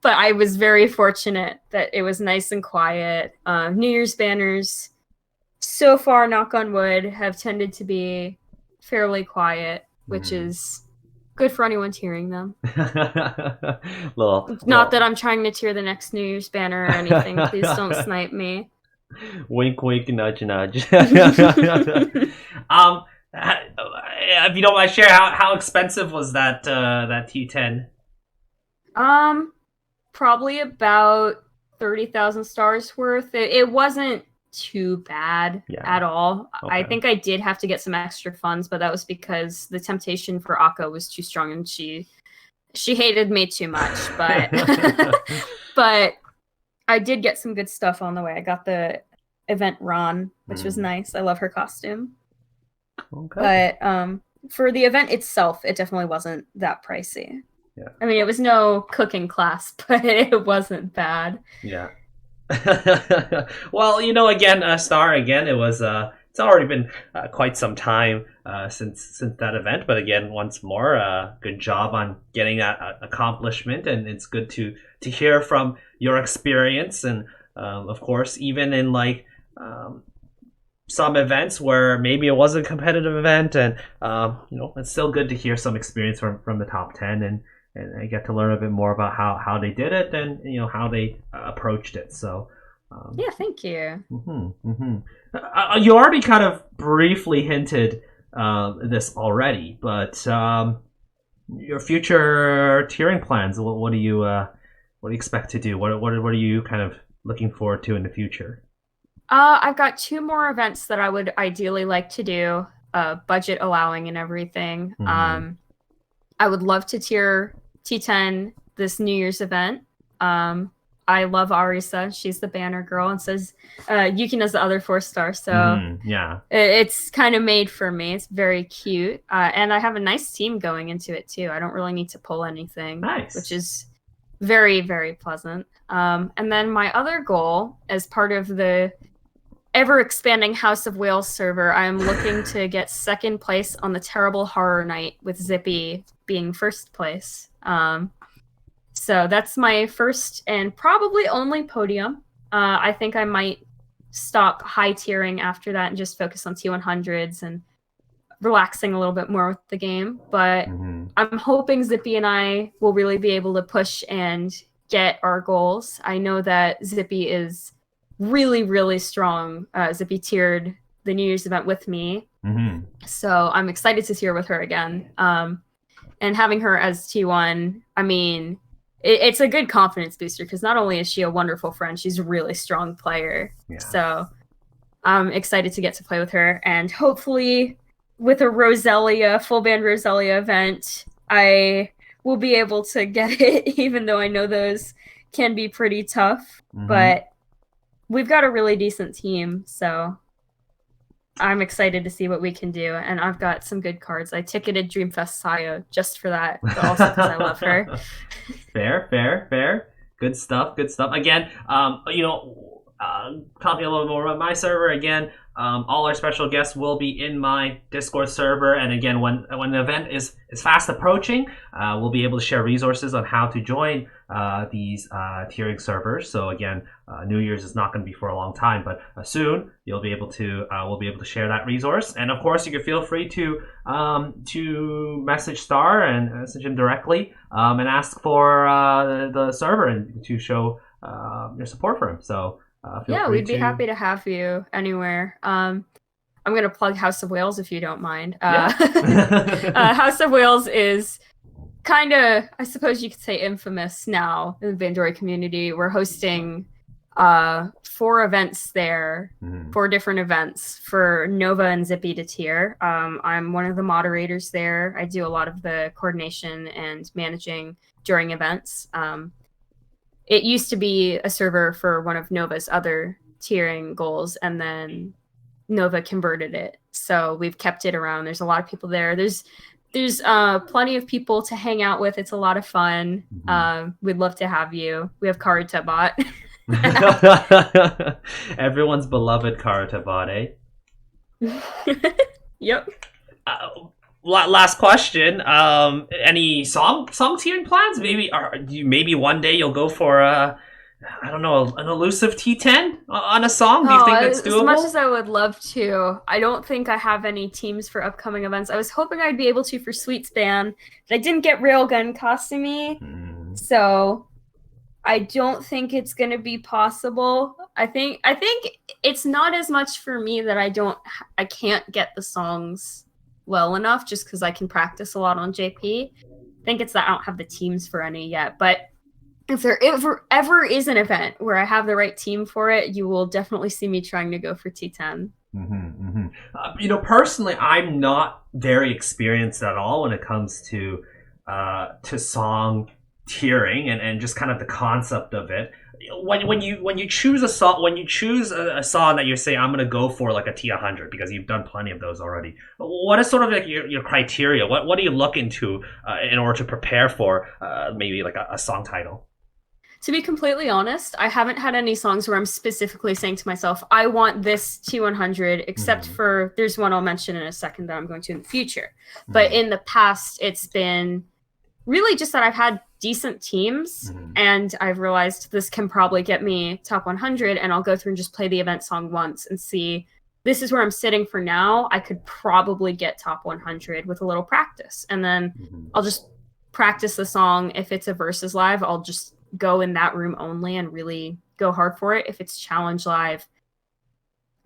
But I was very fortunate that it was nice and quiet. New Year's banners, so far, knock on wood, have tended to be fairly quiet, which is good for anyone tearing them. Not that I'm trying to tear the next New Year's banner or anything. Please don't snipe me. Wink, wink, nudge, nudge. If you don't mind share, how expensive was that T10? Probably about 30,000 stars worth. It wasn't too bad at all. Okay. I think I did have to get some extra funds, but that was because the temptation for Akka was too strong, and she hated me too much. But but I did get some good stuff on the way. I got the event Ron, which was nice. I love her costume. Okay. But for the event itself, it definitely wasn't that pricey. Yeah. I mean, it was no cooking class, but it wasn't bad. Yeah. Well, again, Star, again, it was it's already been quite some time since that event, but again, once more, good job on getting that accomplishment, and it's good to hear from your experience, and of course, even in like some events where maybe it was a competitive event, and it's still good to hear some experience from the top 10, and I get to learn a bit more about how they did it, and how they approached it. So yeah, thank you. You already kind of briefly hinted this already, but your future tiering plans, what do you expect to do? What are you kind of looking forward to in the future? I've got 2 more events that I would ideally like to do, budget allowing and everything. I would love to tier T10 this New Year's event. I love Arisa. She's the banner girl, and says Yukina's the other 4-star. So yeah, it's kind of made for me. It's very cute. And I have a nice team going into it too. I don't really need to pull anything, which is very, very pleasant. And then my other goal, as part of the ever-expanding House of Whales server, I'm looking to get 2nd place on the Terrible Horror Night, with Zippy being 1st place. So that's my first and probably only podium. I think I might stop high tiering after that and just focus on T100s and relaxing a little bit more with the game. But I'm hoping Zippy and I will really be able to push and get our goals. I know that Zippy is really, really strong. Zippy tiered the New Year's event with me. So I'm excited to tier with her again. And having her as T1, I mean, it's a good confidence booster, because not only is she a wonderful friend, she's a really strong player. Yeah. So I'm excited to get to play with her, and hopefully with a Roselia, full band Roselia event, I will be able to get it, even though I know those can be pretty tough, Mm-hmm. but we've got a really decent team, so I'm excited to see what we can do. And I've got some good cards. I ticketed Dreamfest Sayo just for that, but also because I love her. Fair. Good stuff. Again, talking a little more about my server again. All our special guests will be in my Discord server, and again, when the event is fast approaching, we'll be able to share resources on how to join these tiering servers. So again, New Year's is not going to be for a long time, but soon we'll be able to share that resource. And of course, you can feel free to message Star and message him directly and ask for the server and to show your support for him. So. Yeah, we'd be happy to have you anywhere. I'm going to plug House of Wales if you don't mind. Yeah. House of Wales is kind of, I suppose you could say, infamous now in the Bandori community. We're hosting 4 events there, 4 different events for Nova and Zippy to tier. I'm one of the moderators there. I do a lot of the coordination and managing during events. It used to be a server for one of Nova's other tiering goals, and then Nova converted it. So we've kept it around. There's a lot of people there. There's plenty of people to hang out with. It's a lot of fun. We'd love to have you. We have Karuta bot. Everyone's beloved Karuta bot, eh? Yep. Last question. Any song tiering plans? Maybe one day you'll go for an elusive T10 on a song. Do you think that's doable? As much as I would love to, I don't think I have any teams for upcoming events. I was hoping I'd be able to for Sweet Span, but I didn't get Railgun Kasumi, so I don't think it's going to be possible. I think it's not as much for me that I can't get the songs well enough just because I can practice a lot on JP. I think it's that I don't have the teams for any yet, but if there ever is an event where I have the right team for it, you will definitely see me trying to go for T10. Personally, I'm not very experienced at all when it comes to song tiering and just kind of the concept of it. When you choose a song, a song that you're saying I'm going to go for like a T100 because you've done plenty of those already. What is sort of like your criteria? What do you look into in order to prepare for maybe like a song title? To be completely honest, I haven't had any songs where I'm specifically saying to myself, I want this T100, except for there's one I'll mention in a second that I'm going to in the future. But in the past, it's been really just that I've had decent teams and I've realized this can probably get me top 100, and I'll go through and just play the event song once and see this is where I'm sitting for now. I could probably get top 100 with a little practice, and then I'll just practice the song. If it's a versus live, I'll just go in that room only and really go hard for it. If it's challenge live,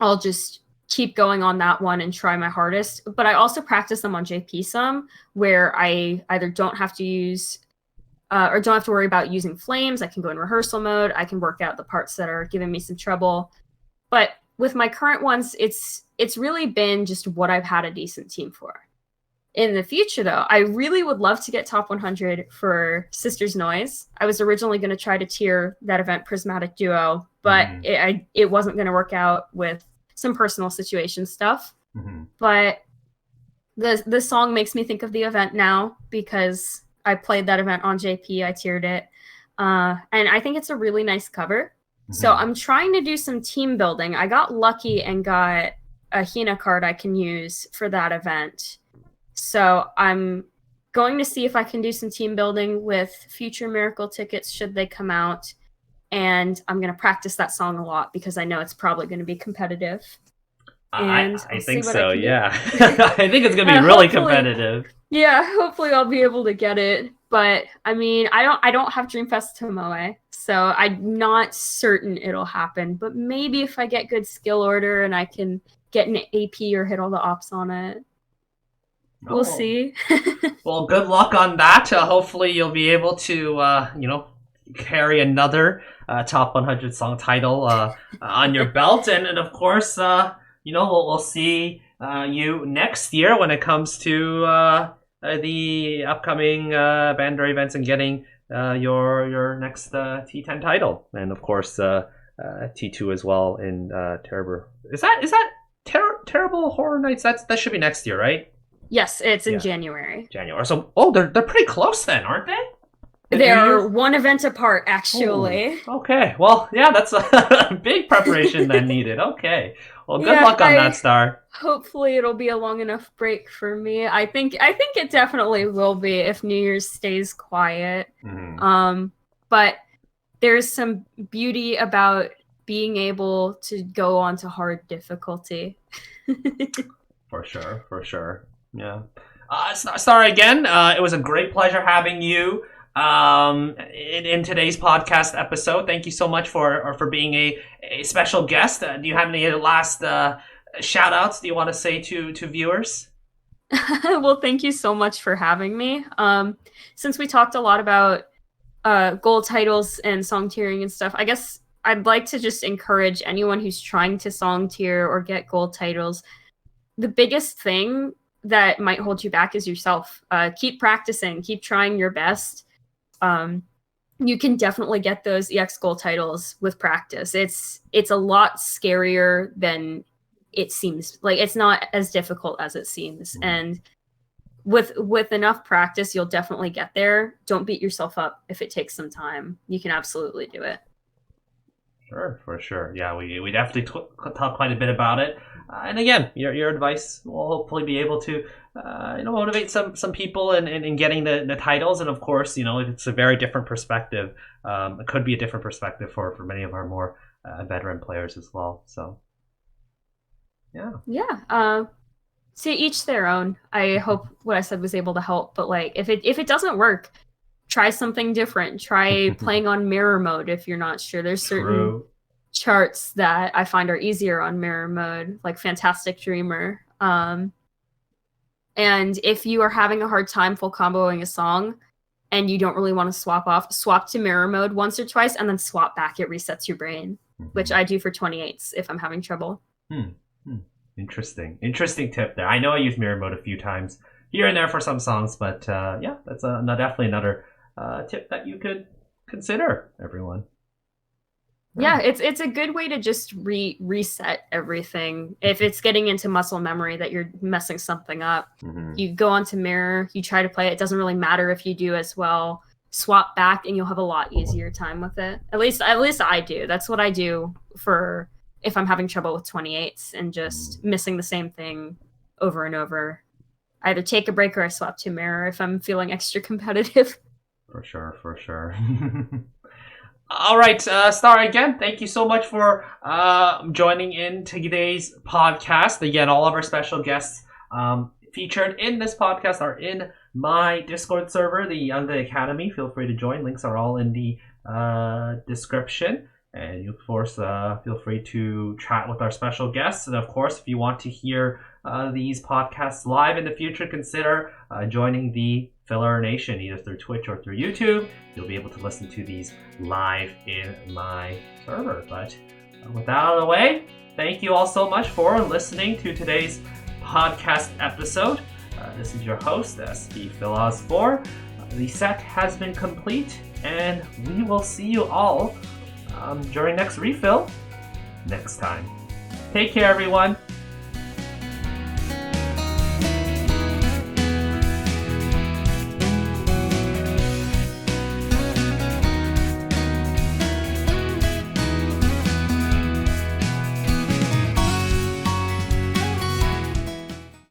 I'll just keep going on that one and try my hardest. But I also practice them on JP some, where I either don't have to use or don't have to worry about using flames. I can go in rehearsal mode. I can work out the parts that are giving me some trouble. But with my current ones, it's really been just what I've had a decent team for. In the future, though, I really would love to get top 100 for Sisters Noise. I was originally going to try to tier that event Prismatic Duo, but it wasn't going to work out with some personal situation stuff. But the song makes me think of the event now because I played that event on JP. I tiered it. And I think it's a really nice cover. So I'm trying to do some team building. I got lucky and got a Hina card I can use for that event. So I'm going to see if I can do some team building with future Miracle tickets should they come out. And I'm going to practice that song a lot because I know it's probably going to be competitive. And I think so, yeah. I think it's going to be really competitive. Yeah, hopefully I'll be able to get it. But I mean, I don't have Dreamfest Tomoe, so I'm not certain it'll happen. But maybe if I get good skill order and I can get an AP or hit all the ops on it. We'll see. Well, good luck on that. Hopefully you'll be able to, carry another top 100 song title on your belt. And of course, we'll see you next year when it comes to the upcoming Bandori events and getting your next T10 title, and of course T2 as well in Terrible. Is that Terrible Horror Nights? That should be next year, right? Yes, it's in January. January. So they're pretty close then, aren't they? They're one event apart, actually. Oh, okay. Well, yeah, that's a big preparation then needed. Okay. Well, good luck on that, Star. Hopefully it'll be a long enough break for me. I think it definitely will be if New Year's stays quiet. Mm-hmm. But there's some beauty about being able to go on to hard difficulty. For sure. Yeah. Star, again, it was a great pleasure having you in today's podcast episode. Thank you so much for being a special guest. Do you have any last shout outs do you want to say to viewers? Well, thank you so much for having me. Since we talked a lot about gold titles and song tiering and stuff, I guess I'd like to just encourage anyone who's trying to song tier or get gold titles. The biggest thing that might hold you back is yourself. Keep practicing, keep trying your best. You can definitely get those EX gold titles with practice. It's a lot scarier than it seems. Like, it's not as difficult as it seems. And with enough practice, you'll definitely get there. Don't beat yourself up if it takes some time. You can absolutely do it. Sure, for sure. Yeah, we definitely talk quite a bit about it. And again, your advice will hopefully be able to motivate some people in getting the titles. And of course, it's a very different perspective. It could be a different perspective for many of our more veteran players as well. So, yeah. Yeah. To each their own. I hope what I said was able to help. But like, if it doesn't work, try something different. Try playing on mirror mode if you're not sure. There's certain charts that I find are easier on mirror mode, like Fantastic Dreamer. And if you are having a hard time full comboing a song and you don't really want to swap to mirror mode once or twice and then swap back. It resets your brain, which I do for 28s if I'm having trouble. Interesting tip there. I know I use mirror mode a few times here and there for some songs, but yeah, that's definitely another tip that you could consider, everyone. Yeah, it's a good way to just reset everything. If it's getting into muscle memory that you're messing something up, you go onto mirror, you try to play it. It doesn't really matter if you do as well. Swap back and you'll have a lot easier time with it. At least I do. That's what I do for if I'm having trouble with 28s and just missing the same thing over and over. I either take a break or I swap to mirror if I'm feeling extra competitive. For sure. All right, Star, again, thank you so much for joining in today's podcast. Again, all of our special guests featured in this podcast are in my Discord server, the UNGA Academy. Feel free to join. Links are all in the description. And you, of course, feel free to chat with our special guests. And of course, if you want to hear these podcasts live in the future, consider joining the Filler Nation, either through Twitch or through YouTube. You'll be able to listen to these live in my server. But with that out of the way, thank you all so much for listening to today's podcast episode. This is your host, SP Philos4. The set has been complete, and we will see you all during next refill next time. Take care, everyone.